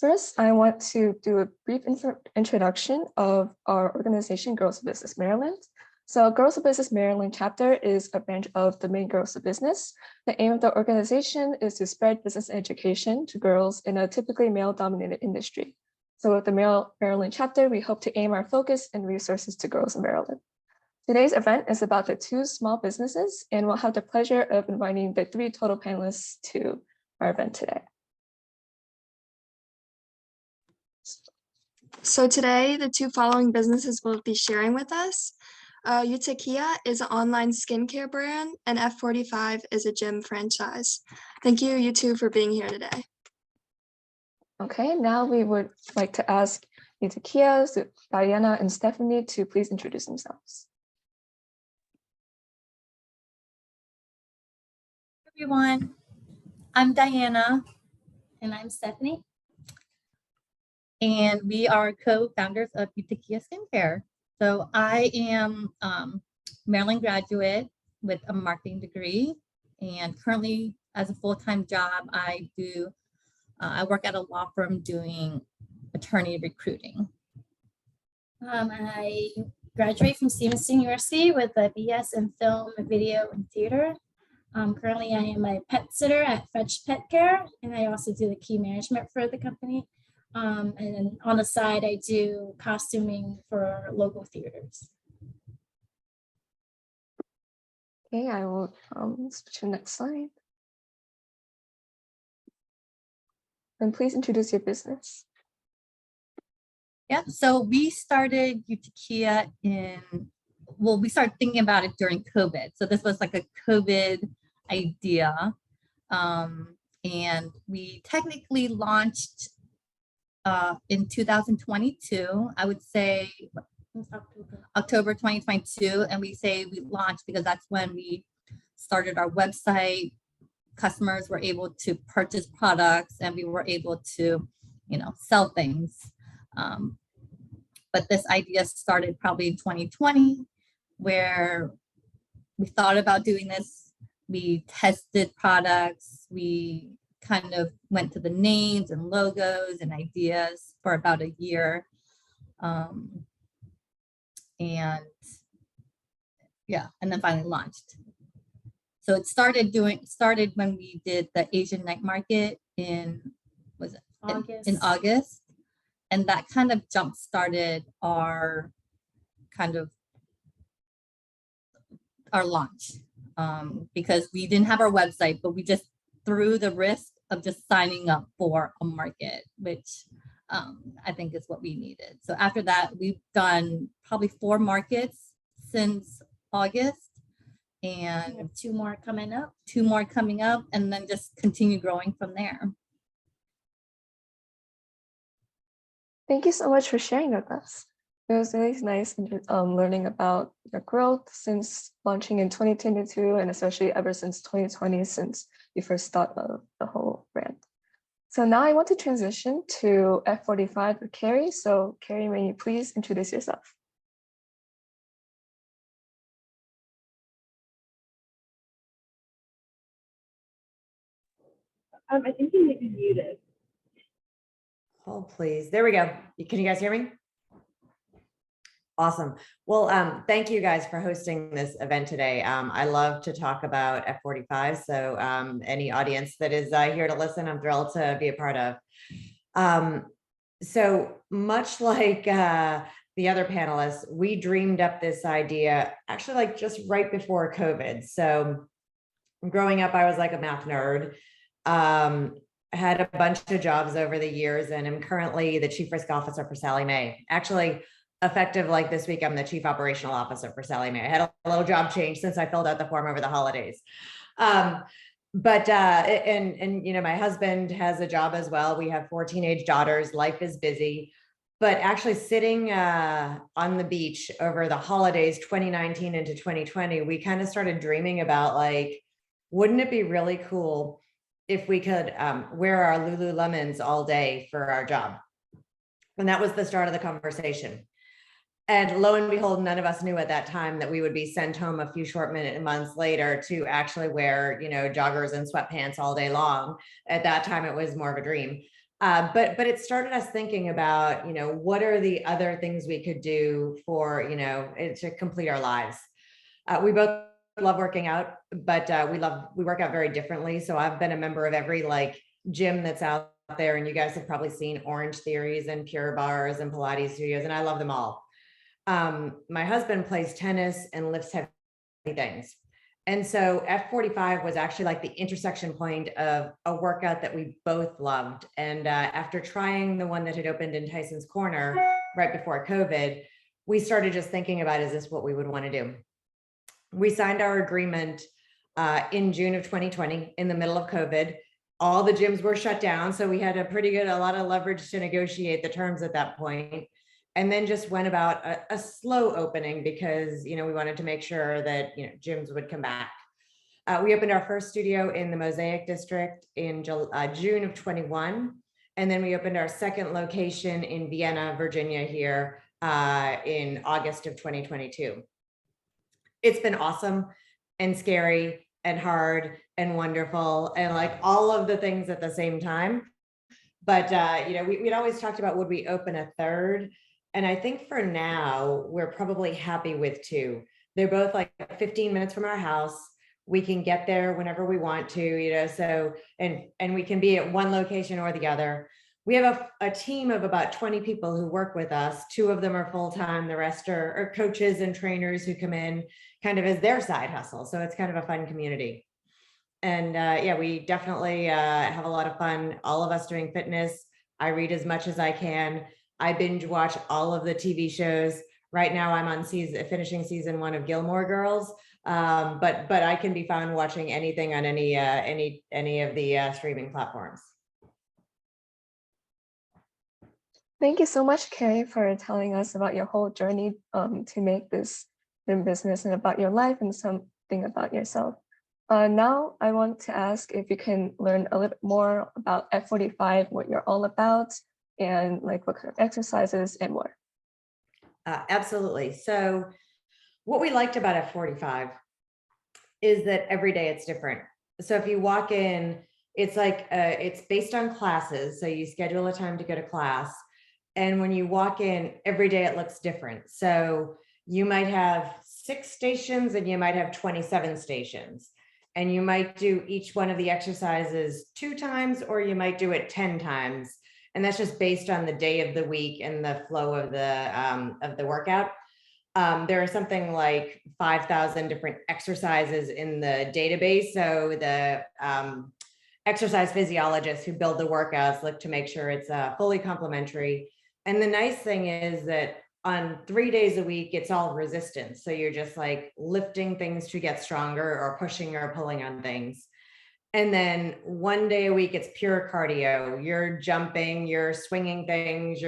First, I want to do a brief introduction of our organization, Girls of Business Maryland. So Girls of Business Maryland chapter is a branch of the main Girls of Business. The aim of the organization is to spread business education to girls in a typically male-dominated industry. So with the Maryland chapter, we hope to aim our focus and resources to girls in Maryland. Today's event is about the 2 small businesses, and we'll have the pleasure of inviting the 3 total panelists to our event today. So today, the 2 following businesses will be sharing with us. Euthykia is an online skincare brand, and F45 is a gym franchise. Thank you, you 2, for being here today. Okay, now we would like to ask Euthykia, Diana, and Stephenie to please introduce themselves. Everyone, I'm Diana. And I'm Stephenie. And we are co-founders of Euthykia Skincare. So I am Maryland graduate with a marketing degree, and currently as a full-time job, I work at a law firm doing attorney recruiting. I graduate from Stevenson University with a BS in film, video, and theater. Currently, I am a pet sitter at Fetch Petcare, and I also do the key management for the company. And then on the side, I do costuming for local theaters. Okay, I will switch to the next slide. And please introduce your business. Yeah, so we started Euthykia we started thinking about it during COVID. So this was like a COVID idea. And we technically launched in 2022, I would say October 2022. And we say we launched because that's when we started our website. Customers were able to purchase products and we were able to, sell things. But this idea started probably in 2020, where we thought about doing this. We tested products. We kind of went to the names and logos and ideas for about a year. And then finally launched. So it started when we did the Asian night market in August. And that kind of jump started our launch, because we didn't have our website, but we just threw the risk of just signing up for a market, which I think is what we needed. So after that, we've done probably 4 markets since August, and we have 2 more coming up. 2 more coming up, and then just continue growing from there. Thank you so much for sharing with us. It was really nice learning about your growth since launching in 2022, and especially ever since 2020, since you first thought of the whole brand. So now I want to transition to F45 with Carrie. So Carrie, may you please introduce yourself? I think you may be muted. Oh, please. There we go. Can you guys hear me? Awesome. Well, thank you guys for hosting this event today. I love to talk about F45. So any audience that is here to listen, I'm thrilled to be a part of. So much like the other panelists, we dreamed up this idea actually like just right before COVID. So growing up, I was like a math nerd. I had a bunch of jobs over the years, and I'm currently the Chief Risk Officer for Sallie Mae. Actually, effective like this week, I'm the Chief Operational Officer for Sallie Mae. I had a little job change since I filled out the form over the holidays. My husband has a job as well. We have 4 teenage daughters. Life is busy. But actually sitting on the beach over the holidays, 2019 into 2020, we kind of started dreaming about like, wouldn't it be really cool if we could wear our Lululemons all day for our job? And that was the start of the conversation. And lo and behold, none of us knew at that time that we would be sent home a few short months later to actually wear, joggers and sweatpants all day long. At that time, it was more of a dream. But it started us thinking about, what are the other things we could do for, to complete our lives. We both love working out, but we work out very differently. So I've been a member of every gym that's out there, and you guys have probably seen Orange Theories and Pure Bars and Pilates studios, and I love them all. My husband plays tennis and lifts heavy things. And so F45 was actually like the intersection point of a workout that we both loved. And after trying the one that had opened in Tyson's Corner right before COVID, we started just thinking about, is this what we would want to do? We signed our agreement in June of 2020 in the middle of COVID. All the gyms were shut down. So we had a lot of leverage to negotiate the terms at that point. And then just went about a slow opening because, we wanted to make sure that, gyms would come back. We opened our first studio in the Mosaic District in June of 21. And then we opened our second location in Vienna, Virginia here in August of 2022. It's been awesome and scary and hard and wonderful and all of the things at the same time. But, we'd always talked about, would we open a third? And I think for now, we're probably happy with 2. They're both 15 minutes from our house. We can get there whenever we want to, so, and we can be at one location or the other. We have a team of about 20 people who work with us. 2 of them are full-time. The rest are coaches and trainers who come in kind of as their side hustle. So it's kind of a fun community. And yeah, we definitely have a lot of fun. All of us doing fitness. I read as much as I can. I binge watch all of the TV shows. Right now I'm on finishing season 1 of Gilmore Girls. But I can be found watching anything on any of the streaming platforms. Thank you so much, Carrie, for telling us about your whole journey to make this business and about your life and something about yourself. Now I want to ask if you can learn a little bit more about F45, what you're all about, and what kind of exercises and more. Absolutely. So what we liked about F45 is that every day it's different. So if you walk in, it's it's based on classes. So you schedule a time to go to class. And when you walk in, every day it looks different. So you might have 6 stations and you might have 27 stations. And you might do each one of the exercises 2 times, or you might do it 10 times. And that's just based on the day of the week and the flow of the workout. There are something like 5,000 different exercises in the database. So the exercise physiologists who build the workouts look to make sure it's fully complementary. And the nice thing is that on 3 days a week, it's all resistance. So you're just lifting things to get stronger or pushing or pulling on things. And then 1 day a week, it's pure cardio. You're jumping, you're swinging things,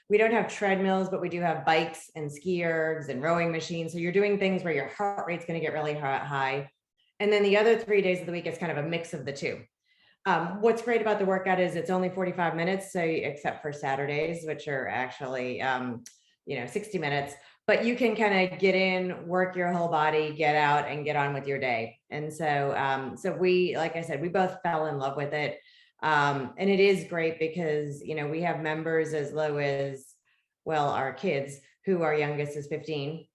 we don't have treadmills, but we do have bikes and ski ergs and rowing machines. So you're doing things where your heart rate's going to get really high. And then the other 3 days of the week, it's kind of a mix of the 2. What's great about the workout is it's only 45 minutes. So except for Saturdays, which are actually, 60 minutes. But you can kind of get in, work your whole body, get out and get on with your day. And so, we, like I said, we both fell in love with it. And it is great because, we have members as low as, our kids, who our youngest is 15,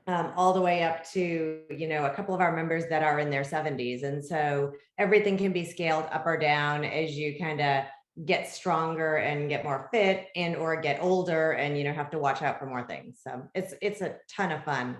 all the way up to, a couple of our members that are in their 70s. And so everything can be scaled up or down as you kind of get stronger and get more fit and or get older and have to watch out for more things. So it's a ton of fun.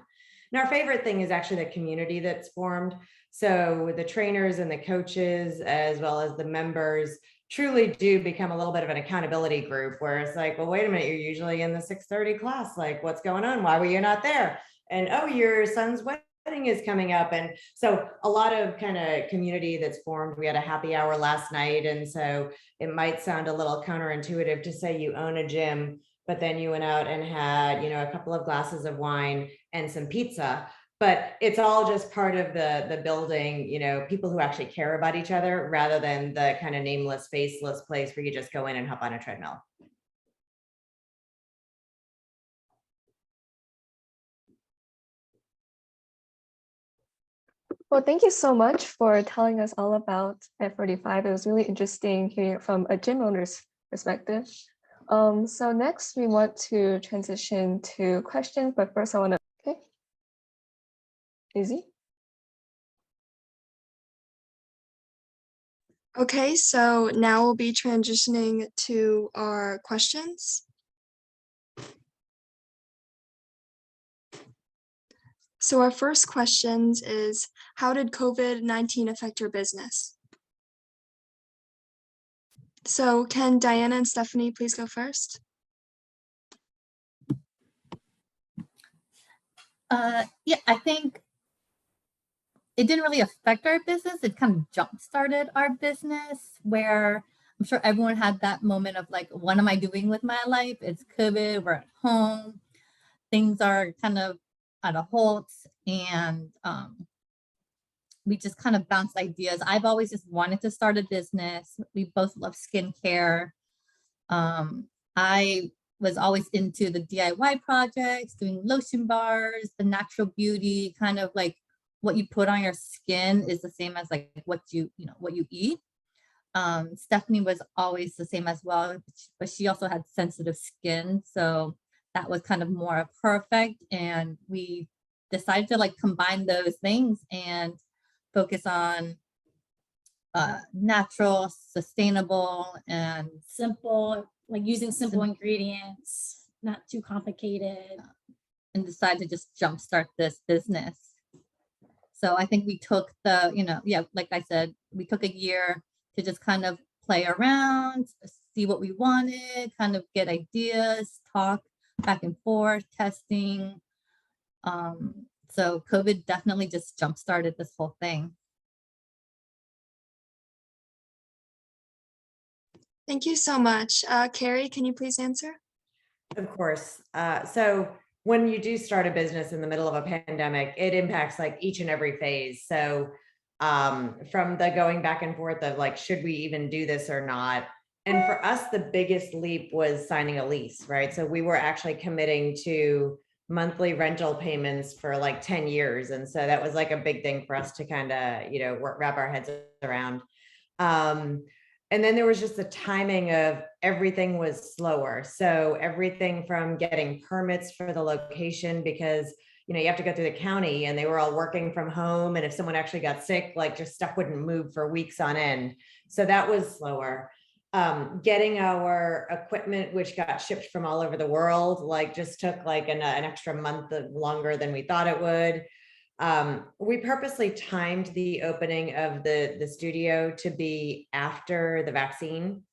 And our favorite thing is actually the community that's formed. So the trainers and the coaches, as well as the members, truly do become a little bit of an accountability group where it's well, wait a minute, you're usually in the 6:30 class. What's going on? Why were you not there? And oh, your son's wedding is coming up. And so a lot of kind of community that's formed. We had a happy hour last night. And so it might sound a little counterintuitive to say you own a gym, but then you went out and had, a couple of glasses of wine and some pizza. But it's all just part of the building, people who actually care about each other rather than the kind of nameless, faceless place where you just go in and hop on a treadmill. Well, thank you so much for telling us all about F45. It was really interesting hearing it from a gym owner's perspective. So next we want to transition to questions, but first I want to, okay, Izzy? Okay, so now we'll be transitioning to our questions. So our first questions is, how did COVID-19 affect your business? So can Diana and Stephenie please go first? Yeah, I think it didn't really affect our business. It kind of jump-started our business, where I'm sure everyone had that moment of like, what am I doing with my life? It's COVID, we're at home, things are kind of at a halt, and we just kind of bounced ideas. I've always just wanted to start a business. We both love skincare. I was always into the DIY projects, doing lotion bars, the natural beauty, kind of like what you put on your skin is the same as like what you eat. Stephenie was always the same as well, but she also had sensitive skin. So that was kind of more perfect. And we decided to like combine those things and focus on natural, sustainable, and Simple, like using simple ingredients, not too complicated. and decide to just jumpstart this business. So I think we took like I said, we took a year to just kind of play around, see what we wanted, kind of get ideas, talk back and forth, testing. So COVID definitely just jump-started this whole thing. Thank you so much. Carrie, can you please answer? Of course. So when you do start a business in the middle of a pandemic, it impacts like each and every phase. So from the going back and forth of like, should we even do this or not? And for us, the biggest leap was signing a lease, right? So we were actually committing to monthly rental payments for like 10 years. And so that was like a big thing for us to kind of, wrap our heads around. And then there was just the timing of everything was slower. So everything from getting permits for the location, because you have to go through the county, and they were all working from home. And if someone actually got sick, like just stuff wouldn't move for weeks on end. So that was slower. Getting our equipment, which got shipped from all over the world, like just took like an extra month longer than we thought it would. We purposely timed the opening of the studio to be after the vaccine.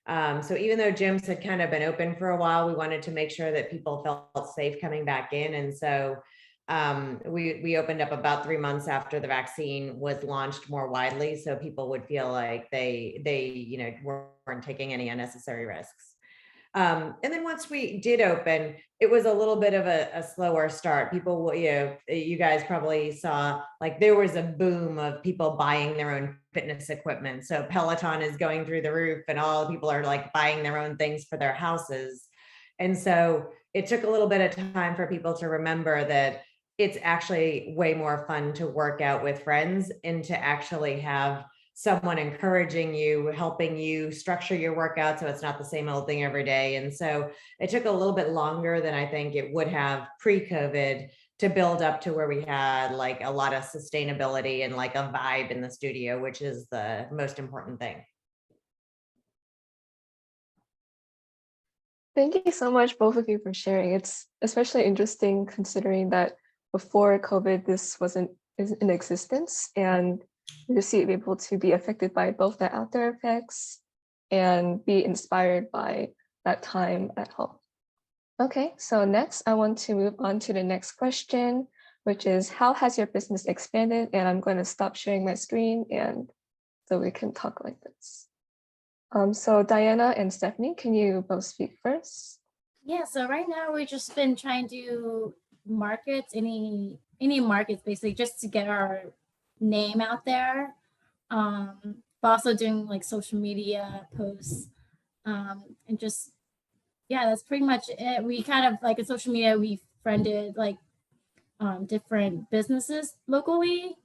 So even though gyms had kind of been open for a while, we wanted to make sure that people felt safe coming back in. And so we opened up about 3 months after the vaccine was launched more widely, so people would feel like they weren't taking any unnecessary risks. And then once we did open, it was a little bit of a slower start. People, you guys probably saw, like there was a boom of people buying their own fitness equipment. So Peloton is going through the roof, and all people are like buying their own things for their houses. And so it took a little bit of time for people to remember that it's actually way more fun to work out with friends and to actually have someone encouraging you, helping you structure your workout so it's not the same old thing every day. And so it took a little bit longer than I think it would have pre-COVID to build up to where we had like a lot of sustainability and like a vibe in the studio, which is the most important thing. Thank you so much, both of you, for sharing. It's especially interesting considering that before COVID, this wasn't in existence, and to see it be able to be affected by both the after effects and be inspired by that time at home. Okay, so next I want to move on to the next question, which is, how has your business expanded? And I'm going to stop sharing my screen and so we can talk like this. So Diana and Stephenie, can you both speak first? Yeah, so right now we've just been trying to market any markets, basically, just to get our name out there. But also doing like social media posts, and just, yeah, that's pretty much it. We kind of like in social media, we friended like different businesses locally.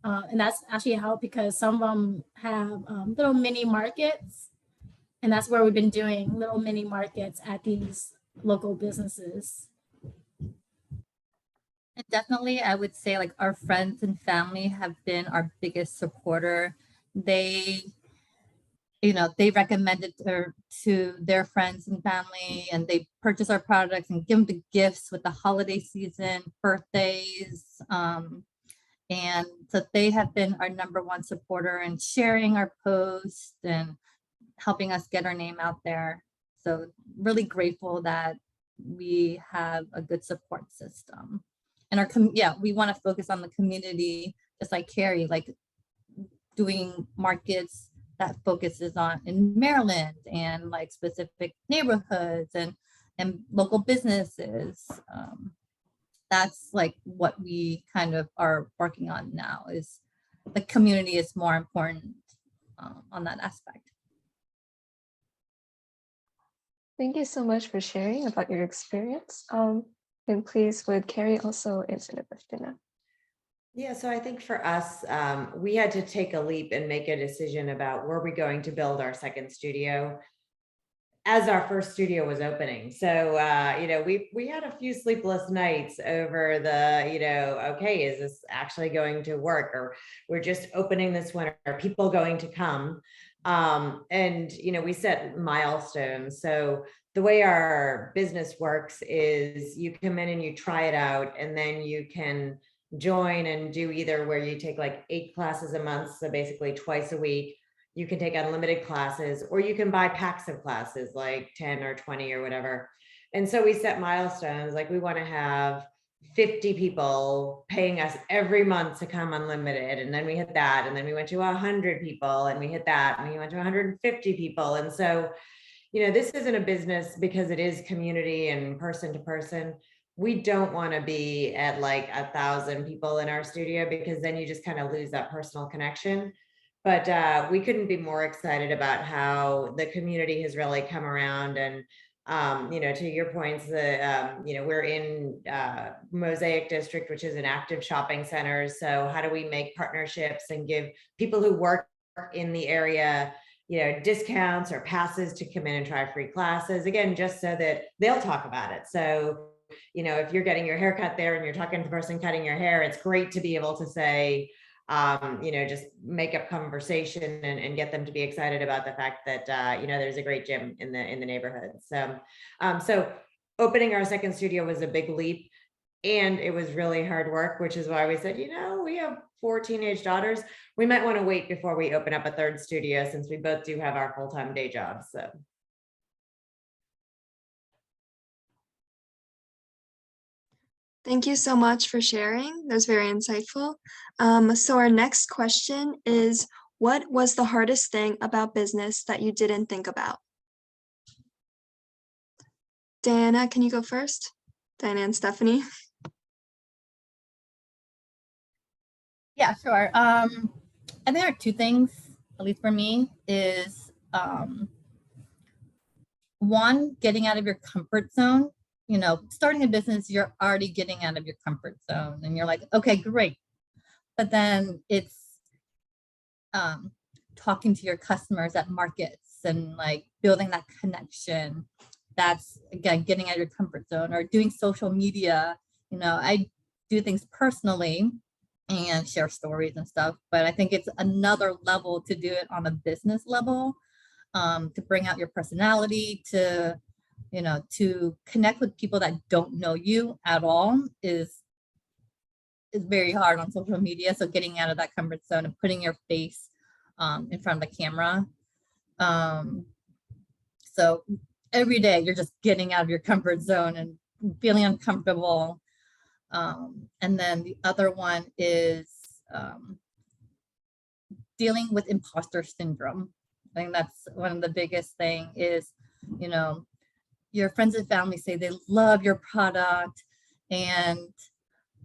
And that's actually helped because some of them have little mini markets. And that's where we've been doing little mini markets at these local businesses. And definitely, I would say like our friends and family have been our biggest supporter. They, they recommend it to their friends and family, and they purchase our products and give them the gifts with the holiday season, birthdays. And so they have been our #1 supporter and sharing our posts and helping us get our name out there. So really grateful that we have a good support system. And we want to focus on the community, just like Carrie, like doing markets that focuses on in Maryland and like specific neighborhoods and local businesses. That's like what we kind of are working on now, is the community is more important on that aspect. Thank you so much for sharing about your experience. And please, would Carrie also answer the question now? Yeah, so I think for us, we had to take a leap and make a decision about were we going to build our second studio as our first studio was opening. So, we had a few sleepless nights over okay, is this actually going to work? Or we're just opening this one, are people going to come? And we set milestones. So the way our business works is you come in and you try it out, and then you can join and do either where you take like 8 classes a month, so basically twice a week. You can take unlimited classes, or you can buy packs of classes, like 10 or 20 or whatever. And so we set milestones, like we want to have 50 people paying us every month to come unlimited. And then we hit that. And then we went to 100 people and we hit that. And we went to 150 people. And so, this isn't a business because it is community and person to person. We don't want to be at like 1,000 people in our studio, because then you just kind of lose that personal connection. But we couldn't be more excited about how the community has really come around. And to your points, we're in Mosaic District, which is an active shopping center. So how do we make partnerships and give people who work in the area, discounts or passes to come in and try free classes, again, just so that they'll talk about it. So, if you're getting your hair cut there and you're talking to the person cutting your hair, it's great to be able to say, just make up conversation and get them to be excited about the fact that, there's a great gym in the neighborhood. So opening our second studio was a big leap, and it was really hard work, which is why we said, we have 4 teenage daughters. We might want to wait before we open up a third studio, since we both do have our full-time day jobs. So. Thank you so much for sharing. That was very insightful. So our next question is, what was the hardest thing about business that you didn't think about? Diana, can you go first? Diana and Stephenie. Yeah, sure. I think there are 2 things, at least for me, is one, getting out of your comfort zone. Starting a business, you're already getting out of your comfort zone and you're like, okay, great. But then it's talking to your customers at markets and like building that connection. That's, again, getting out of your comfort zone. Or doing social media. I do things personally and share stories and stuff, but I think it's another level to do it on a business level, to bring out your personality, to connect with people that don't know you at all is very hard on social media. So getting out of that comfort zone and putting your face in front of the camera. So every day you're just getting out of your comfort zone and feeling uncomfortable. And then the other one is dealing with imposter syndrome. I think that's one of the biggest thing is, your friends and family say they love your product, and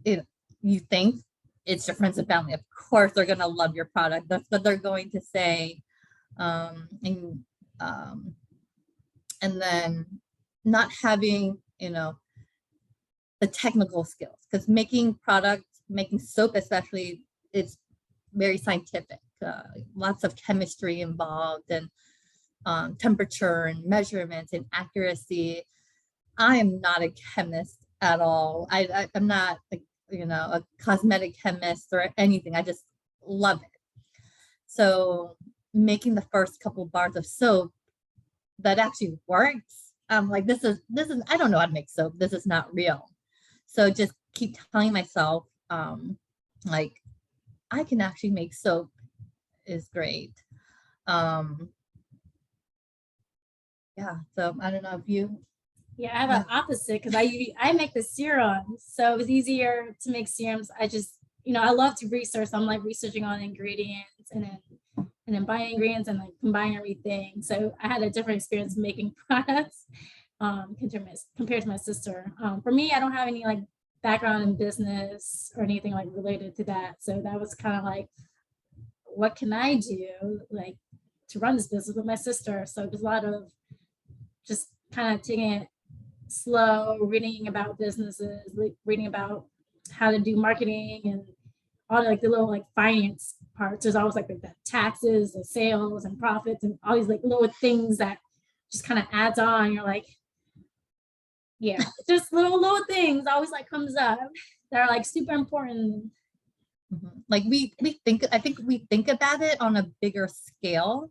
you think it's your friends and family. Of course, they're going to love your product. That's what they're going to say. And then not having, the technical skills, because making soap, especially, it's very scientific, lots of chemistry involved, and temperature and measurements and accuracy. I am not a chemist at all. I'm not, a cosmetic chemist or anything. I just love it. So making the first couple bars of soap that actually works, I'm like, this is, I don't know how to make soap. This is not real. So just keep telling myself, like, I can actually make soap is great. Yeah, so I don't know if you. Yeah, I have an opposite because I make the serums, so it was easier to make serums. I just, I love to research. So I'm like researching on ingredients and then buying ingredients and like combine everything. So I had a different experience making products compared to my sister. For me, I don't have any like background in business or anything like related to that. So that was kind of like, what can I do like to run this business with my sister? So there's a lot of just kind of taking it slow, reading about businesses, like reading about how to do marketing and all like the little like finance parts. There's always like the taxes, the sales and profits and all these like little things that just kind of adds on. You're like, yeah, just little things always like comes up that are like super important. Like I think we think about it on a bigger scale,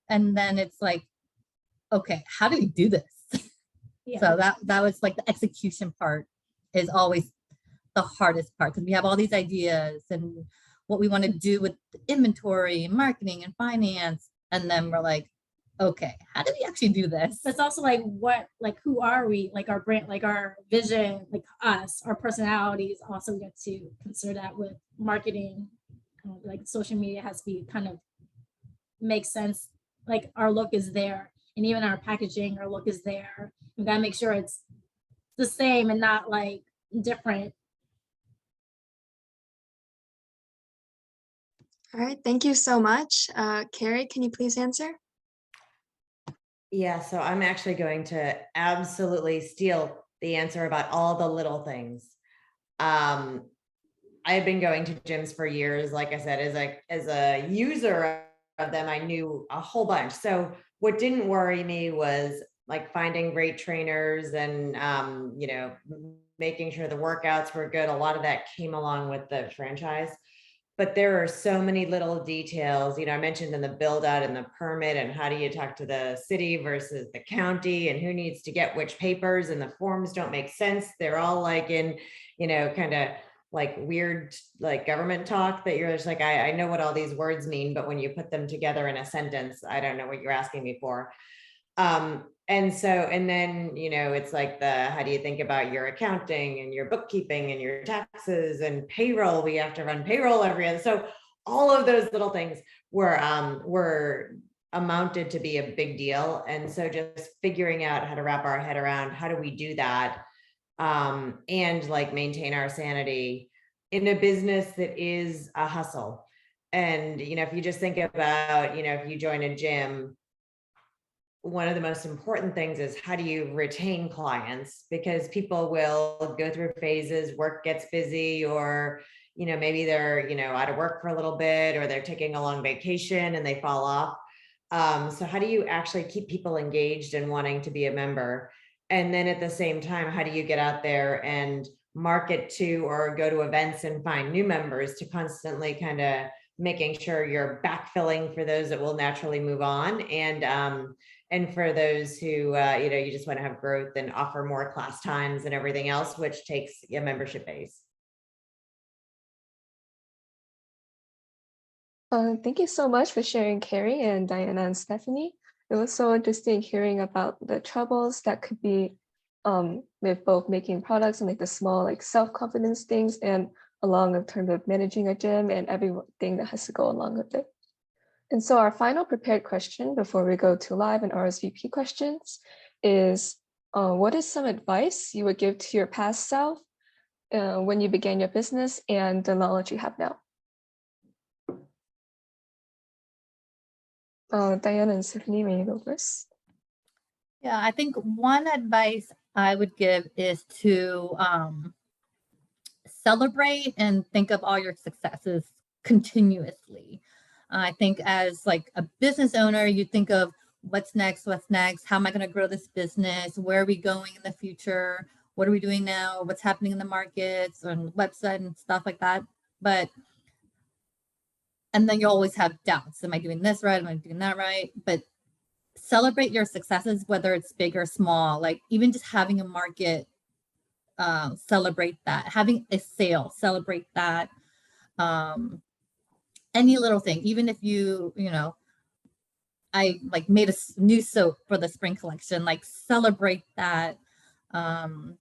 and then it's like, okay, how do we do this? Yeah. So that was like the execution part is always the hardest part, because we have all these ideas and what we want to do with inventory, marketing, and finance, and then we're like, okay, how do we actually do this? It's also like who are we? Like our brand, like our vision, like us, our personalities also get to consider that with marketing. Like social media has to be kind of make sense. Like our look is there, and even our packaging, our look is there. We gotta make sure it's the same and not like different. All right, thank you so much. Carrie, can you please answer? Yeah, so I'm actually going to absolutely steal the answer about all the little things. I've been going to gyms for years. Like I said, as a user of them, I knew a whole bunch. So what didn't worry me was like finding great trainers and, making sure the workouts were good. A lot of that came along with the franchise. But there are so many little details, I mentioned in the build out and the permit and how do you talk to the city versus the county and who needs to get which papers, and the forms don't make sense. They're all like in, kind of like weird, like government talk that you're just like, I know what all these words mean, but when you put them together in a sentence, I don't know what you're asking me for. And then, it's like how do you think about your accounting and your bookkeeping and your taxes and payroll? We have to run payroll every other. So all of those little things were amounted to be a big deal. And so just figuring out how to wrap our head around, how do we do that? And like maintain our sanity in a business that is a hustle. And, if you just think about, if you join a gym, one of the most important things is how do you retain clients, because people will go through phases, work gets busy, or, maybe they're, out of work for a little bit, or they're taking a long vacation and they fall off. So how do you actually keep people engaged and wanting to be a member? And then at the same time, how do you get out there and market to or go to events and find new members to constantly kind of making sure you're backfilling for those that will naturally move on, and for those who, you just want to have growth and offer more class times and everything else, which takes a membership base. Thank you so much for sharing, Carrie and Diana and Stephenie. It was so interesting hearing about the troubles that could be with both making products and like the small like self-confidence things, and along in terms of managing a gym and everything that has to go along with it. And so our final prepared question before we go to live and RSVP questions is, what is some advice you would give to your past self when you began your business and the knowledge you have now? Diana and Stephenie, may you go first? Yeah, I think one advice I would give is to celebrate and think of all your successes continuously. I think as like a business owner, you think of what's next, how am I going to grow this business, where are we going in the future, what are we doing now, what's happening in the markets and website and stuff like that. And then you always have doubts. Am I doing this right? Am I doing that right? But celebrate your successes, whether it's big or small. Like even just having a market, celebrate that. Having a sale, celebrate that. Any little thing, even if you know, I like made a new soap for the spring collection, like celebrate that. And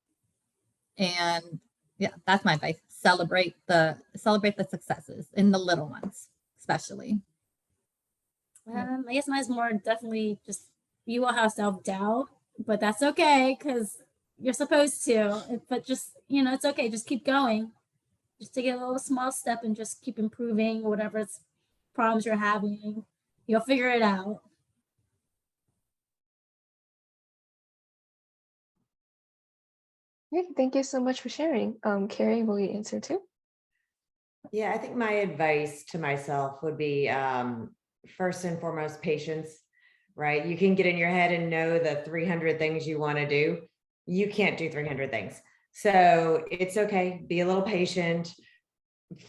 yeah, that's my advice. Celebrate the successes in the little ones, especially. I guess mine's more definitely just you will have self-doubt, but that's okay because you're supposed to. But just, it's okay. Just keep going. Just take a little small step and just keep improving whatever problems you're having. You'll figure it out. Great, thank you so much for sharing. Carrie, will you answer too? Yeah, I think my advice to myself would be first and foremost, patience, right? You can get in your head and know the 300 things you want to do. You can't do 300 things. So it's okay. Be a little patient.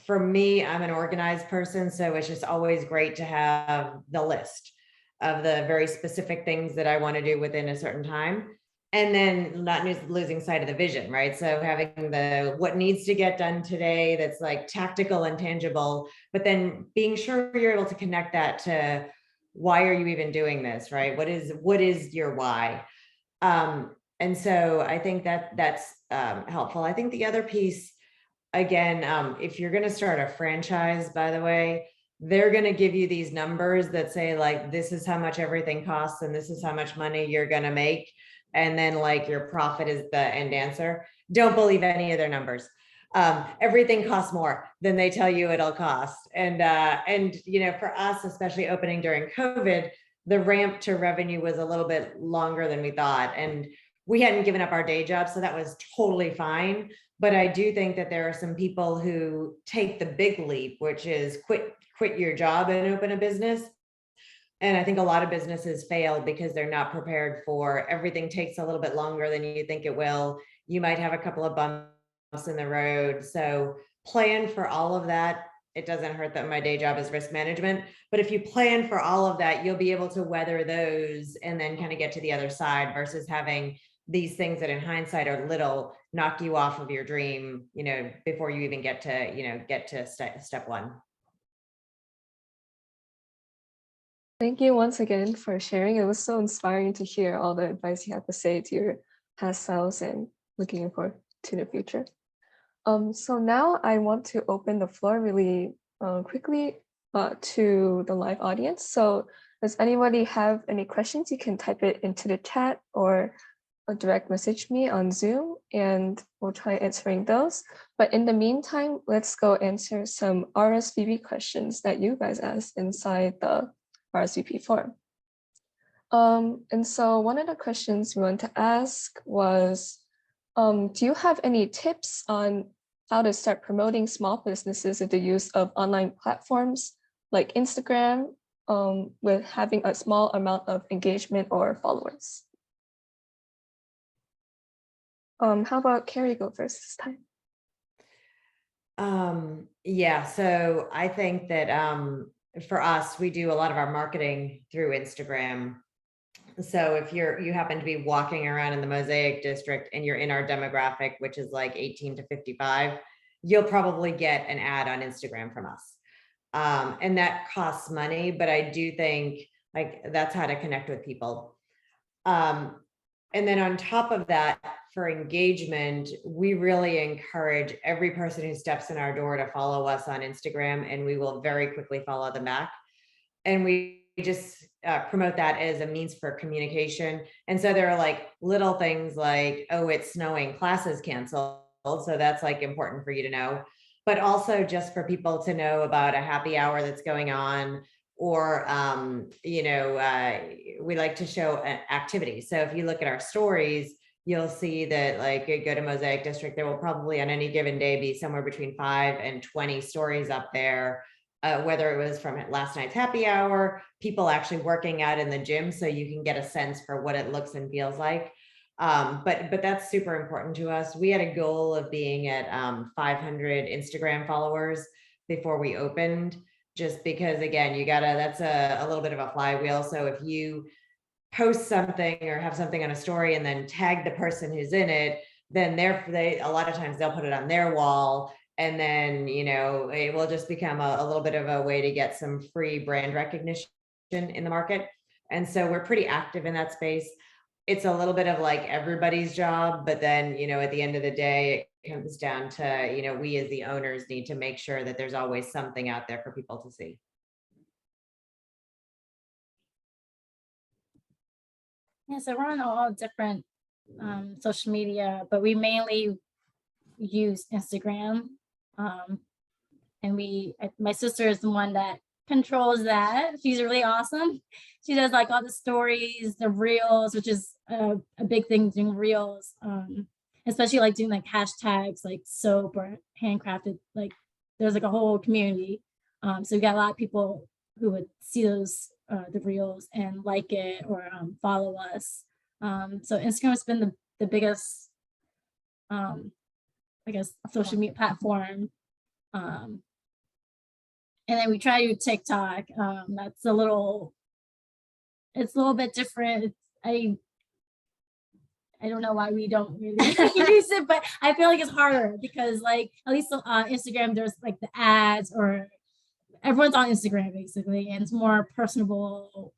For me, I'm an organized person, so it's just always great to have the list of the very specific things that I want to do within a certain time. And then not losing sight of the vision, right? So having what needs to get done today that's like tactical and tangible, but then being sure you're able to connect that to why are you even doing this, right? What is your why? And so I think that's helpful. I think the other piece, again, if you're going to start a franchise, by the way, they're going to give you these numbers that say like, this is how much everything costs and this is how much money you're going to make. And then like your profit is the end answer. Don't believe any of their numbers. Everything costs more than they tell you it'll cost. And for us, especially opening during COVID, the ramp to revenue was a little bit longer than we thought. And we hadn't given up our day job, so that was totally fine. But I do think that there are some people who take the big leap, which is quit your job and open a business. And I think a lot of businesses fail because they're not prepared for everything takes a little bit longer than you think it will. You might have a couple of bumps in the road. So plan for all of that. It doesn't hurt that my day job is risk management, but if you plan for all of that, you'll be able to weather those and then kind of get to the other side versus having these things that in hindsight are little knock you off of your dream, before you even get to step one. Thank you once again for sharing. It was so inspiring to hear all the advice you had to say to your past selves and looking forward to the future. So now I want to open the floor really quickly to the live audience. So does anybody have any questions? You can type it into the chat or direct message me on Zoom and we'll try answering those. But in the meantime, let's go answer some RSVP questions that you guys asked inside the RSVP form. And so one of the questions we want to ask was, do you have any tips on how to start promoting small businesses with the use of online platforms like Instagram with having a small amount of engagement or followers? How about Carrie go first this time? Yeah, so I think that for us, we do a lot of our marketing through Instagram. So if you happen to be walking around in the Mosaic district and you're in our demographic, which is like 18 to 55, you'll probably get an ad on Instagram from us. And that costs money, but I do think like that's how to connect with people. And then on top of that, for engagement, we really encourage every person who steps in our door to follow us on Instagram, and we will very quickly follow them back. And we just promote that as a means for communication. And so there are like little things like, oh, it's snowing, classes canceled. So that's like important for you to know, but also just for people to know about a happy hour that's going on. Or, we like to show activity. So if you look at our stories, you'll see that like go to Mosaic District, there will probably on any given day be somewhere between 5 and 20 stories up there whether it was from last night's happy hour, people actually working out in the gym, so you can get a sense for what it looks and feels like. But that's super important to us. We had a goal of being at 500 Instagram followers before we opened, just because, again, that's a little bit of a flywheel. So if you post something or have something on a story and then tag the person who's in it, then a lot of times they'll put it on their wall, and then, you know, it will just become a little bit of a way to get some free brand recognition in the market. And so we're pretty active in that space. It's a little bit of like everybody's job, but then, you know, at the end of the day, it comes down to, you know, we as the owners need to make sure that there's always something out there for people to see. Yeah, so we're on all different social media, but we mainly use Instagram. And my sister is the one that controls that. She's really awesome. She does like all the stories, the reels, which is a big thing, doing reels, especially like doing like hashtags like soap or handcrafted. Like there's like a whole community. So we got a lot of people who would see those the reels and like it or follow us. So Instagram has been the biggest, I guess, social media platform. And then we try to do TikTok. It's a little bit different. I don't know why we don't really use it, but I feel like it's harder because, like, at least on Instagram, there's like the ads, or everyone's on Instagram basically, and it's more personable.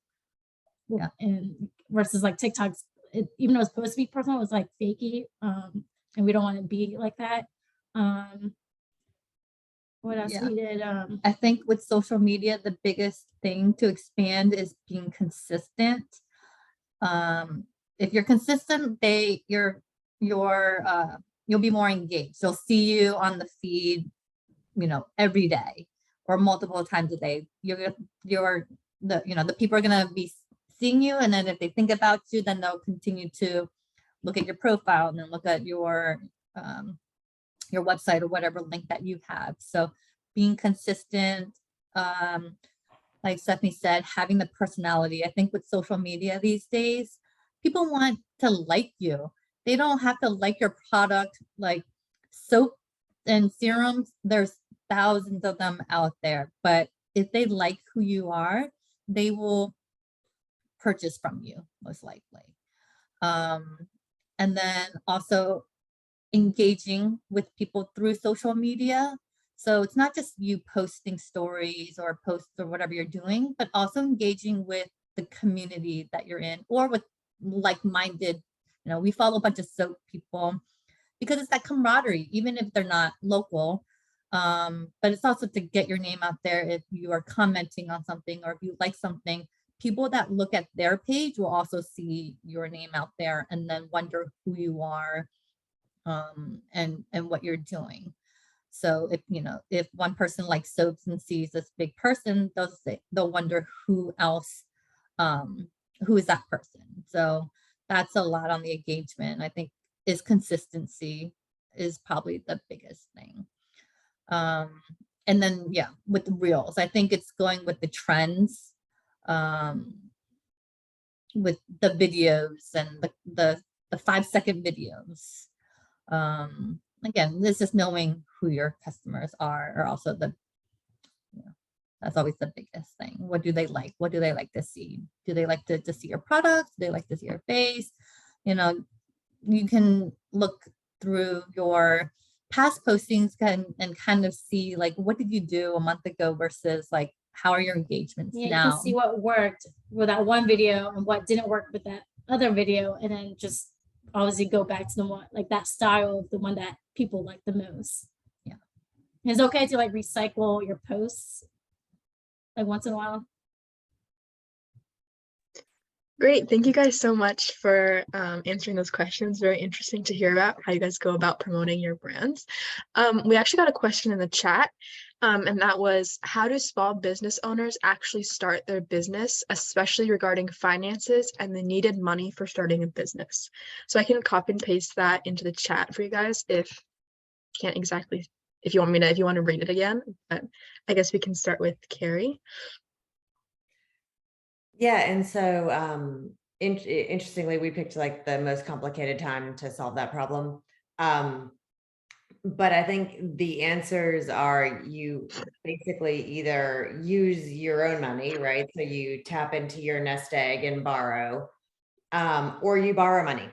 Yeah. And versus like TikTok's, even though it's supposed to be personal, it's like fakey, and we don't want to be like that. What else we did? I think with social media, the biggest thing to expand is being consistent. If you're consistent, you'll be more engaged. They'll see you on the feed, you know, every day or multiple times a day. The people are gonna be seeing you, and then if they think about you, then they'll continue to look at your profile and then look at your website or whatever link that you have. So being consistent, like Stephenie said, having the personality. I think with social media these days, people want to like you. They don't have to like your product. Like soap and serums, there's thousands of them out there, but if they like who you are, they will purchase from you most likely. And then also engaging with people through social media. So it's not just you posting stories or posts or whatever you're doing, but also engaging with the community that you're in, or with like-minded, we follow a bunch of soap people because it's that camaraderie, even if they're not local. But it's also to get your name out there. If you are commenting on something or if you like something, people that look at their page will also see your name out there and then wonder who you are, and what you're doing. So if one person likes soaps and sees this big person, they'll wonder who else, who is that person. So that's a lot on the engagement. I think consistency is probably the biggest thing. And then with the reels, I think it's going with the trends, with the videos and the 5-second videos. Again, this is knowing who your customers are also that's always the biggest thing. What do they like? What do they like to see? Do they like to see your products? Do they like to see your face? You can look through your past postings and kind of see like, what did you do a month ago versus like, how are your engagements now? You can see what worked with that one video and what didn't work with that other video, and then just obviously go back to the one, like that style of the one that people like the most. Yeah. And it's okay to like recycle your posts like once in a while. Great. Thank you guys so much for answering those questions. Very interesting to hear about how you guys go about promoting your brands. We actually got a question in the chat, and that was, how do small business owners actually start their business, especially regarding finances and the needed money for starting a business? So I can copy and paste that into the chat for you guys if you can't exactly if you want to read it again, but I guess we can start with Carrie. Yeah, and so interestingly, we picked like the most complicated time to solve that problem. But I think the answers are you basically either use your own money, right? So you tap into your nest egg and borrow, or you borrow money.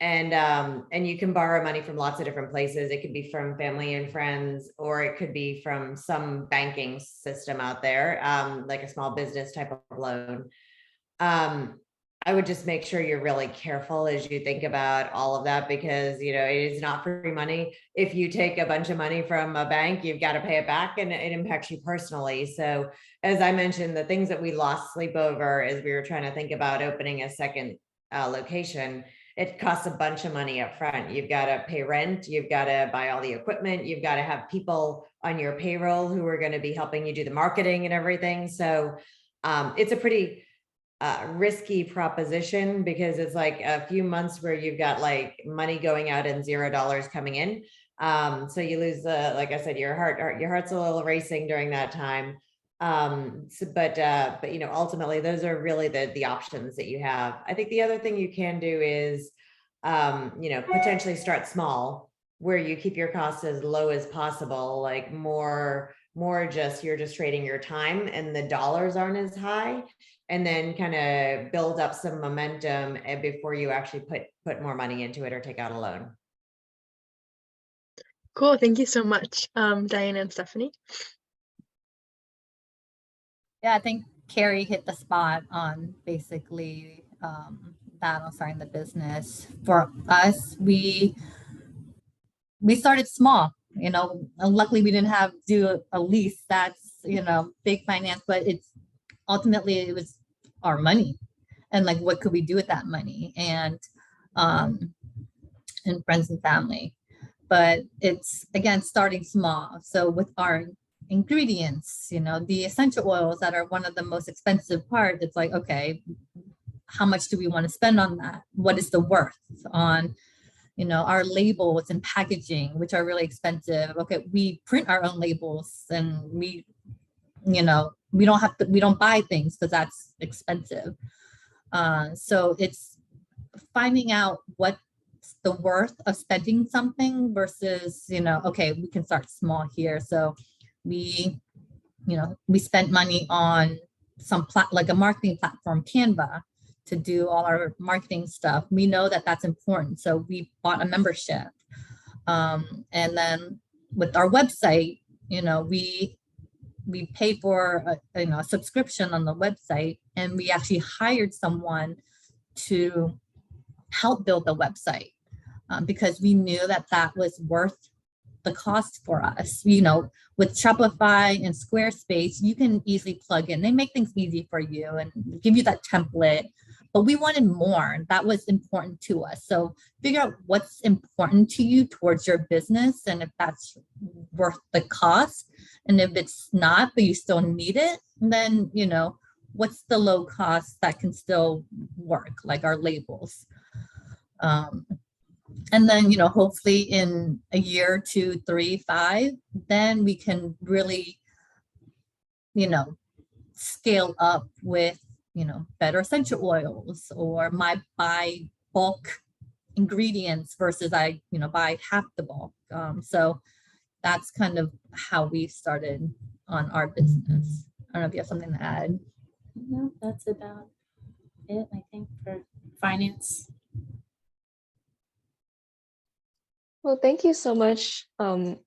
And you can borrow money from lots of different places. It could be from family and friends, or it could be from some banking system out there, like a small business type of loan. I would just make sure you're really careful as you think about all of that, because, you know, it is not free money. If you take a bunch of money from a bank, you've got to pay it back, and it impacts you personally. So as I mentioned, the things that we lost sleep over as we were trying to think about opening a second location, it costs a bunch of money up front. You've got to pay rent, you've got to buy all the equipment, you've got to have people on your payroll who are going to be helping you do the marketing and everything. So it's a pretty risky proposition, because it's like a few months where you've got like money going out and $0 coming in. So you lose like I said, your heart's a little racing during that time. But you know, ultimately those are really the options that you have. I think the other thing you can do is, you know, potentially start small, where you keep your costs as low as possible, like more just, you're just trading your time and the dollars aren't as high, and then kind of build up some momentum before you actually put more money into it or take out a loan. Cool, thank you so much, Diana and Stephenie. Yeah, I think Carrie hit the spot on basically that on starting the business. For us, we started small, you know, and luckily we didn't have to do a lease. That's, you know, big finance, but it's ultimately it was our money, and like, what could we do with that money, and friends and family. But it's, again, starting small. So with our ingredients, you know, the essential oils that are one of the most expensive part, it's like, okay, how much do we want to spend on that? What is the worth on, you know, our labels and packaging, which are really expensive? Okay, we print our own labels, and we, you know, we don't buy things because that's expensive. So it's finding out what's the worth of spending something versus, you know, okay, we can start small here. So we spent money on some like a marketing platform, Canva, to do all our marketing stuff. We know that that's important, so we bought a membership. And then with our website, you know, we pay for a subscription on the website, and we actually hired someone to help build the website, because we knew that that was worth the cost for us. You know, with Shopify and Squarespace, you can easily plug in. They make things easy for you and give you that template, but we wanted more. That was important to us. So figure out what's important to you towards your business, and if that's worth the cost. And if it's not, but you still need it, then, you know, what's the low cost that can still work, like our labels. And then, you know, hopefully in a year, 2, 3, 5, then we can really, you know, scale up with, you know, better essential oils, or buy bulk ingredients versus I, you know, buy half the bulk. So that's kind of how we started on our business. I don't know if you have something to add. No, that's about it, I think, for finance. Well, thank you so much, all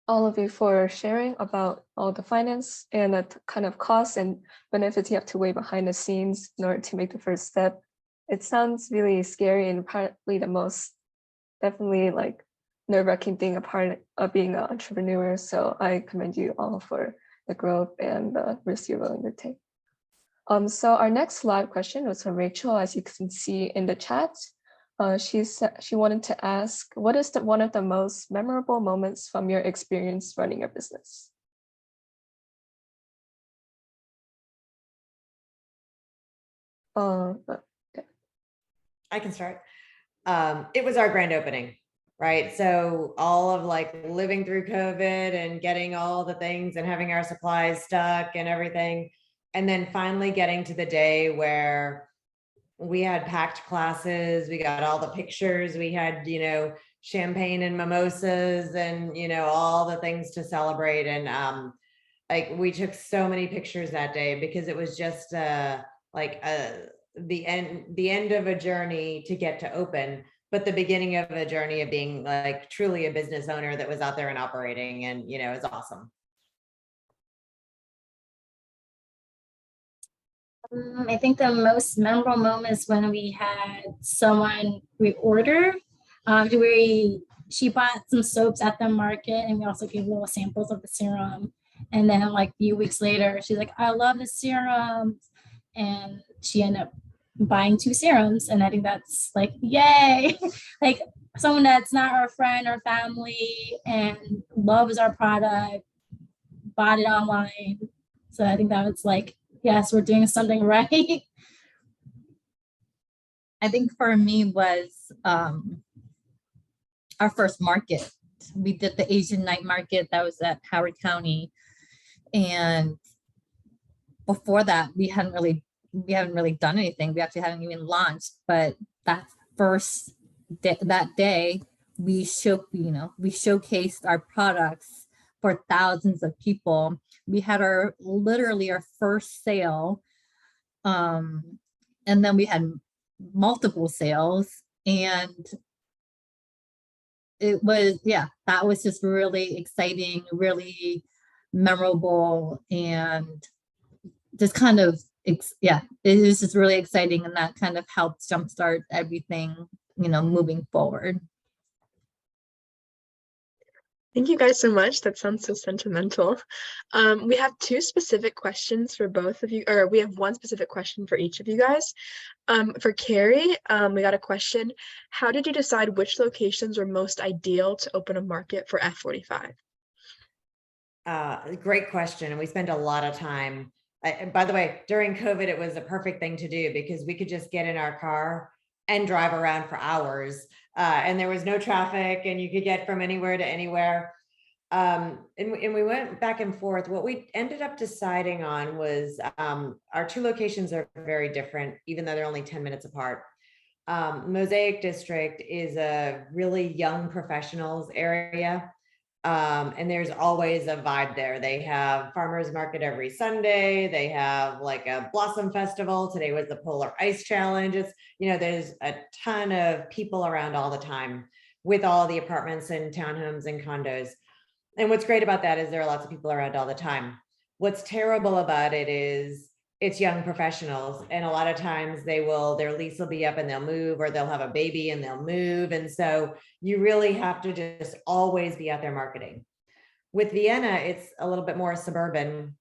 of you, for sharing about all the finance and the kind of costs and benefits you have to weigh behind the scenes in order to make the first step. It sounds really scary and probably the most definitely like nerve-wracking thing a part of being an entrepreneur. So I commend you all for the growth and the risk you're willing to take. So our next live question was from Rachel, as you can see in the chat. She wanted to ask, what is one of the most memorable moments from your experience running your business? I can start. It was our grand opening. right? So all of like living through COVID and getting all the things and having our supplies stuck and everything. And then finally getting to the day where we had packed classes, we got all the pictures, we had, champagne and mimosas and, all the things to celebrate. And like we took so many pictures that day because it was just the end of a journey to get to open, but the beginning of a journey of being like truly a business owner that was out there and operating, and it was awesome. I think the most memorable moment is when we had someone reorder. She bought some soaps at the market, and we also gave little samples of the serum. And then like a few weeks later, she's like, I love the serum. And she ended up buying 2 serums. And I think that's like, yay, like someone that's not our friend or family and loves our product, bought it online. So I think that was like, yes, we're doing something right. I think for me was our first market. We did the Asian night market that was at Howard County. And before that, we haven't really done anything. We actually hadn't even launched, but that first day, we showcased our products for thousands of people. We had literally our first sale. And then we had multiple sales, and it was, that was just really exciting, really memorable, and just kind of, it was just really exciting. And that kind of helped jumpstart everything, moving forward. Thank you guys so much. That sounds so sentimental. We have 2 specific questions for both of you, or we have 1 specific question for each of you guys. For Carrie, we got a question. How did you decide which locations were most ideal to open a market for F45? Great question. And we spent a lot of time. By the way, during COVID, it was a perfect thing to do because we could just get in our car and drive around for hours. And there was no traffic, and you could get from anywhere to anywhere. And we went back and forth. What we ended up deciding on was our 2 locations are very different, even though they're only 10 minutes apart. Mosaic District is a really young professionals area. And there's always a vibe there. They have farmers market every Sunday. They have like a blossom festival. Today was the Polar Ice Challenge. It's, there's a ton of people around all the time with all the apartments and townhomes and condos. And what's great about that is there are lots of people around all the time. What's terrible about it is it's young professionals, and a lot of times their lease will be up and they'll move, or they'll have a baby and they'll move. And so you really have to just always be out there marketing. With Vienna, it's a little bit more suburban.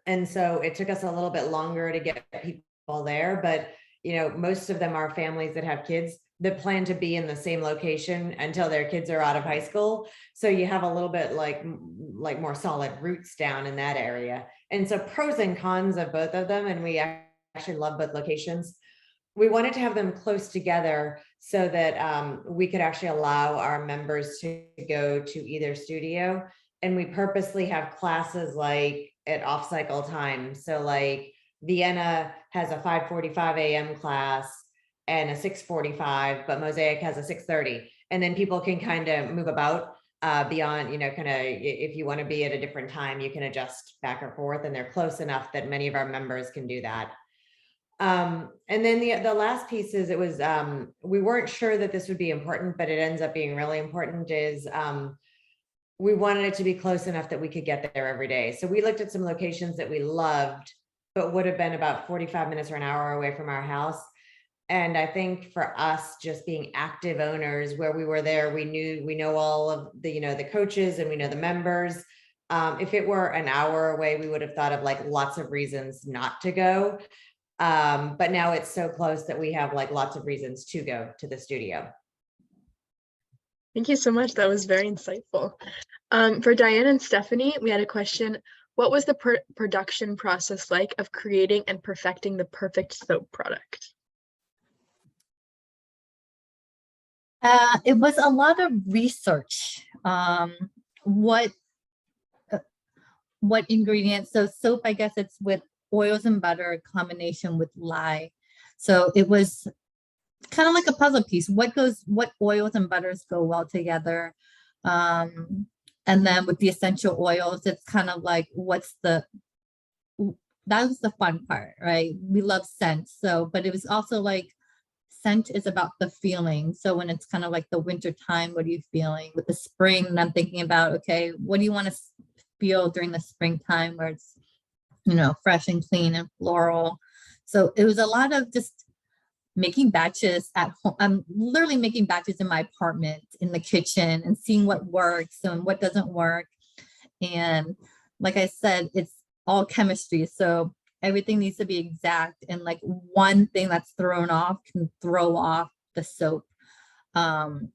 And so it took us a little bit longer to get people there, but most of them are families that have kids that plan to be in the same location until their kids are out of high school. So you have a little bit like more solid roots down in that area. And so pros and cons of both of them. And we actually love both locations. We wanted to have them close together so that we could actually allow our members to go to either studio. And we purposely have classes like at off cycle time. So like Vienna has a 5:45 a.m. class and a 6:45, but Mosaic has a 6:30. And then people can kind of move about beyond, kind of, if you want to be at a different time, you can adjust back and forth, and they're close enough that many of our members can do that. And then the last piece is we weren't sure that this would be important, but it ends up being really important, is we wanted it to be close enough that we could get there every day. So we looked at some locations that we loved, but would have been about 45 minutes or an hour away from our house. And I think for us, just being active owners, where we were there, we know all of the, the coaches, and we know the members. If it were an hour away, we would have thought of like lots of reasons not to go. But now it's so close that we have like lots of reasons to go to the studio. Thank you so much. That was very insightful. For Diane and Stephenie, we had a question. What was the production process like of creating and perfecting the perfect soap product? It was a lot of research. What ingredients? So soap, I guess it's with oils and butter, a combination with lye. So it was kind of like a puzzle piece. What oils and butters go well together? And then with the essential oils, it's kind of like that was the fun part, right? We love scent. So, but it was also like scent is about the feeling. So when it's kind of like the winter time, what are you feeling? With the spring, and I'm thinking about, okay, what do you want to feel during the springtime where it's, fresh and clean and floral. So it was a lot of just making batches at home. I'm literally making batches in my apartment, in the kitchen, and seeing what works and what doesn't work. And like I said, it's all chemistry. So everything needs to be exact. And like one thing that's thrown off can throw off the soap. And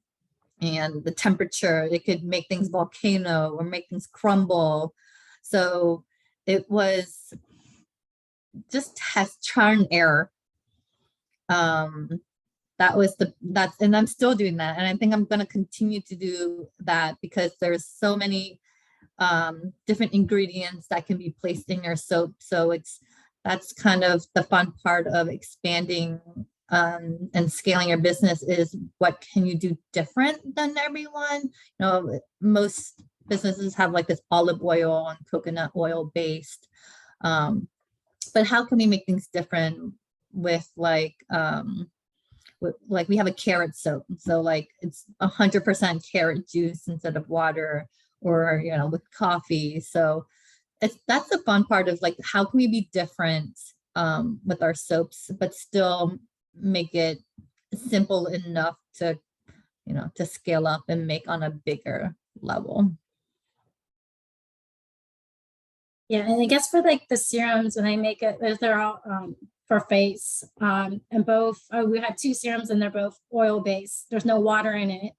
the temperature, it could make things volcano or make things crumble. So it was just trial and error. And I'm still doing that. And I think I'm going to continue to do that because there's so many different ingredients that can be placed in your soap. So that's kind of the fun part of expanding and scaling your business, is what can you do different than everyone? Most businesses have like this olive oil and coconut oil based, but how can we make things different with like we have a carrot soap, so like it's 100% carrot juice instead of water, or with coffee. So that's the fun part of like, how can we be different with our soaps, but still make it simple enough to to scale up and make on a bigger level. Yeah, and I guess for like the serums, when I make it, they're all for face, and both we have 2 serums and they're both oil based. There's no water in it.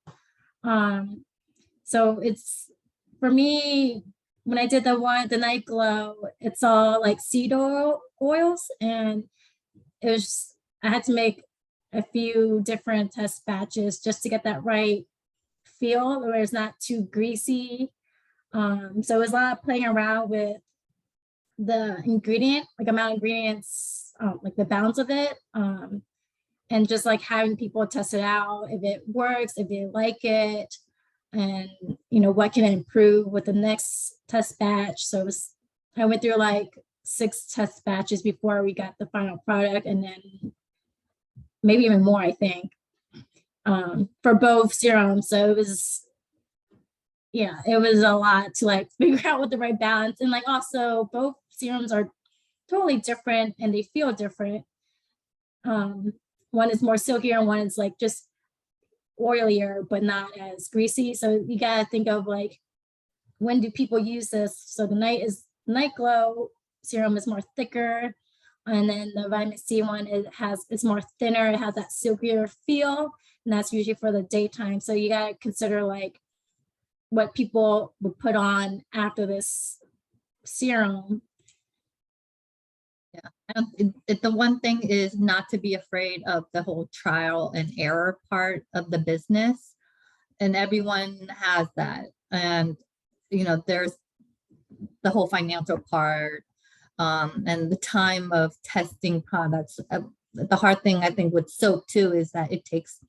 So it's, for me, when I did the night glow, it's all like seed oils, and it was I had to make a few different test batches just to get that right feel where it's not too greasy. So it was a lot of playing around with the ingredient, like amount of ingredients, like the balance of it, and just like having people test it out, if it works, if they like it, and what can I improve with the next test batch. So I went through like 6 test batches before we got the final product, and then maybe even more, I think, for both serums. So it was a lot to like figure out what the right balance, and like also both serums are totally different and they feel different. One is more silkier and one is like just oilier but not as greasy. So you gotta think of like, when do people use this? So the night glow serum is more thicker, and then the vitamin C one it's more thinner, it has that silkier feel, and that's usually for the daytime. So you gotta consider like what people would put on after this serum. Yeah, the one thing is not to be afraid of the whole trial and error part of the business, and everyone has that. And there's the whole financial part, and the time of testing products. The hard thing I think with soap too is that it takes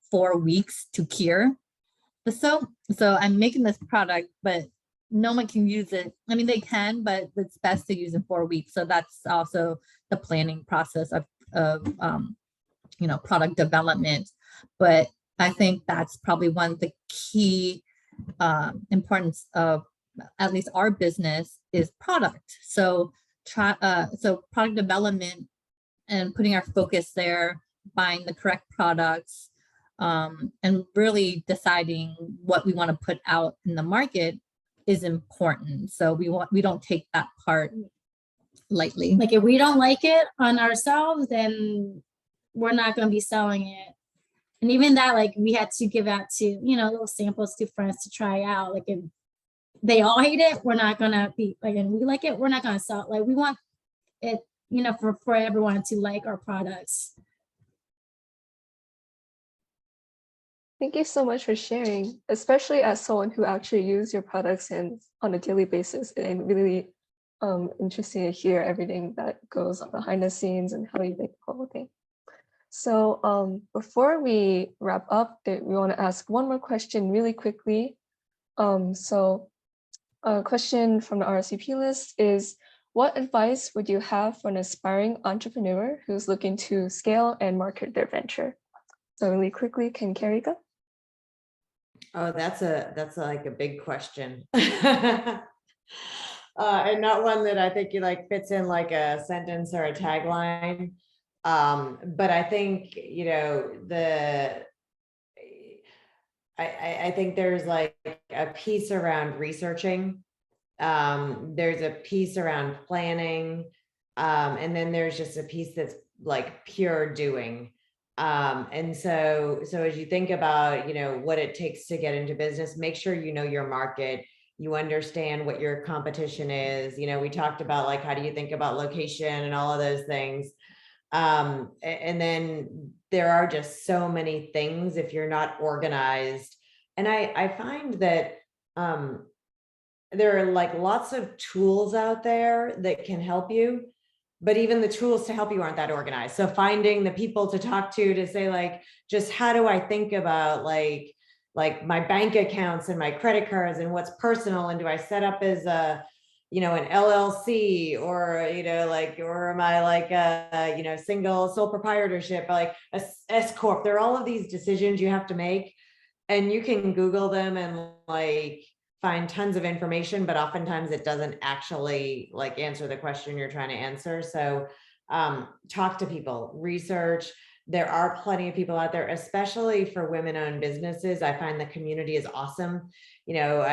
4 weeks to cure the soap. So I'm making this product, but no one can use it. I mean, they can, but it's best to use in 4 weeks. So that's also the planning process of product development. But I think that's probably one of the key importance of at least our business is product. So product development and putting our focus there, buying the correct products, and really deciding what we want to put out in the market is important. So we don't take that part lightly. Like if we don't like it on ourselves, then we're not going to be selling it. And even that, like we had to give out to, little samples to friends to try out. Like if they all hate it, we're not going to be like, and we like it, we're not going to sell it. Like we want it, for everyone to like our products. Thank you so much for sharing, especially as someone who actually uses your products and on a daily basis. And really interesting to hear everything that goes behind the scenes and how you make the whole thing. So before we wrap up, we want to ask one more question really quickly. So a question from the RSVP list is, what advice would you have for an aspiring entrepreneur who's looking to scale and market their venture? So really quickly, can Carrie go? Oh, that's like a big question. And not one that I think you like fits in like a sentence or a tagline. But I think, you know, I think there's like a piece around researching. There's a piece around planning. And then there's just a piece that's like pure doing. And so as you think about, you know, what it takes to get into business, make sure you know your market, you understand what your competition is. You know, we talked about like, how do you think about location and all of those things. And then there are just so many things if you're not organized. And I find that there are like lots of tools out there that can help you, but even the tools to help you aren't that organized. So finding the people to talk to say like, just how do I think about like my bank accounts and my credit cards and what's personal, and do I set up as a, you know, an LLC, or, you know, like, or am I like a, you know, single sole proprietorship, like a S corp? There are all of these decisions you have to make, and you can Google them and like find tons of information, but oftentimes it doesn't actually like answer the question you're trying to answer. So talk to people, research. There are plenty of people out there, especially for women-owned businesses. I find the community is awesome. You know,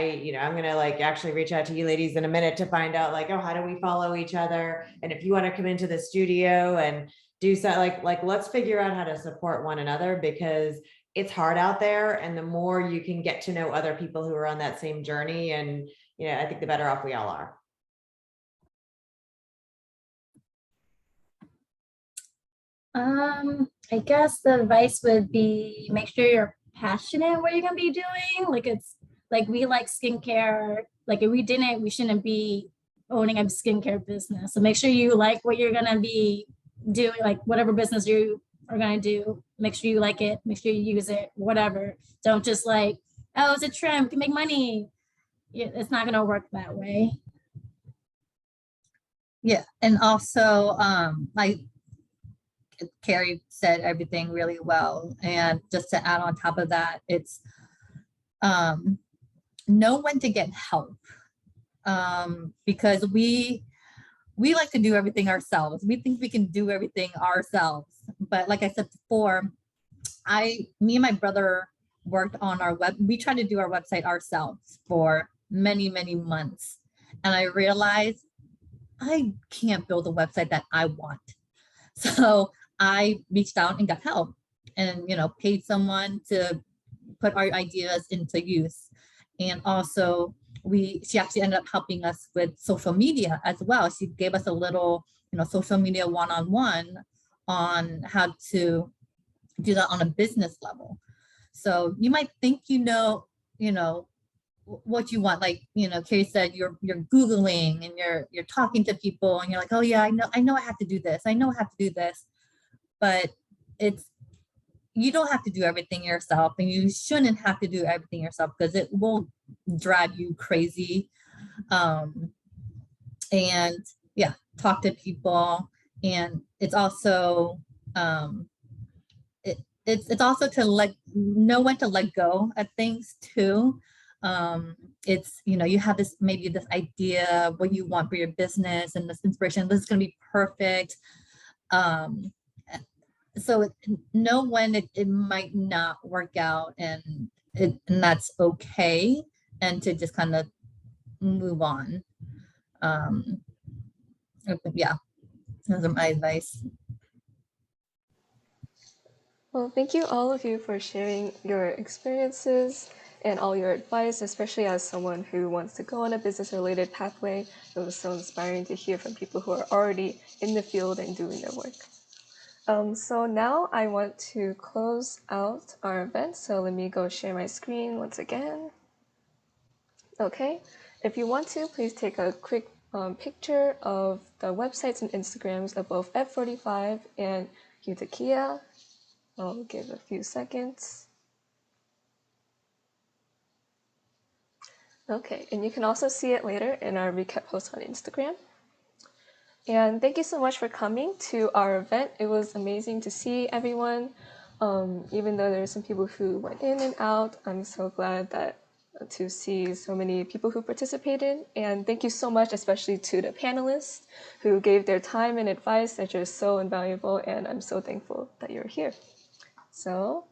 you know, I'm gonna like actually reach out to you ladies in a minute to find out like, oh, how do we follow each other? And if you want to come into the studio and do so, like let's figure out how to support one another, because it's hard out there. And the more you can get to know other people who are on that same journey, and, you know, I think the better off we all are. I guess the advice would be make sure you're passionate what you're gonna be doing. Like it's like we like skincare. Like if we didn't, we shouldn't be owning a skincare business. So make sure you like what you're gonna be doing, like whatever business you are gonna do. Make sure you like it, make sure you use it, whatever. Don't just like, oh, it's a trend, we can make money. It's not gonna work that way. Yeah, and also like Carrie said everything really well. And just to add on top of that, it's know when to get help, because we like to do everything ourselves. We think we can do everything ourselves. But like I said before, me and my brother worked on our we tried to do our website ourselves for many, many months. And I realized I can't build a website that I want. So I reached out and got help, and, you know, paid someone to put our ideas into use. And also she actually ended up helping us with social media as well. She gave us a little, you know, social media one-on-one on how to do that on a business level. So you might think, you know, what you want, like, you know, Carrie said, you're Googling and you're talking to people and you're like, oh yeah, I know I have to do this. I know I have to do this. But you don't have to do everything yourself, and you shouldn't have to do everything yourself, because it will drive you crazy. And yeah, talk to people. And it's also it's also to know when to let go of things too. It's, you know, you have maybe this idea of what you want for your business and this inspiration, this is going to be perfect. So know when it might not work out, and that's okay, and to just kind of move on. Yeah, those are my advice. Well, thank you all of you for sharing your experiences and all your advice, especially as someone who wants to go on a business-related pathway. It was so inspiring to hear from people who are already in the field and doing their work. So now I want to close out our event. So let me go share my screen once again. Okay, if you want to, please take a quick picture of the websites and Instagrams of both F45 and Euthykia. I'll give a few seconds. Okay, and you can also see it later in our recap post on Instagram. And thank you so much for coming to our event. It was amazing to see everyone. Even though there are some people who went in and out, I'm so glad that to see so many people who participated. And thank you so much, especially to the panelists who gave their time and advice that are so invaluable. And I'm so thankful that you're here. So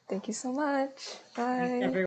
thank you so much. Bye.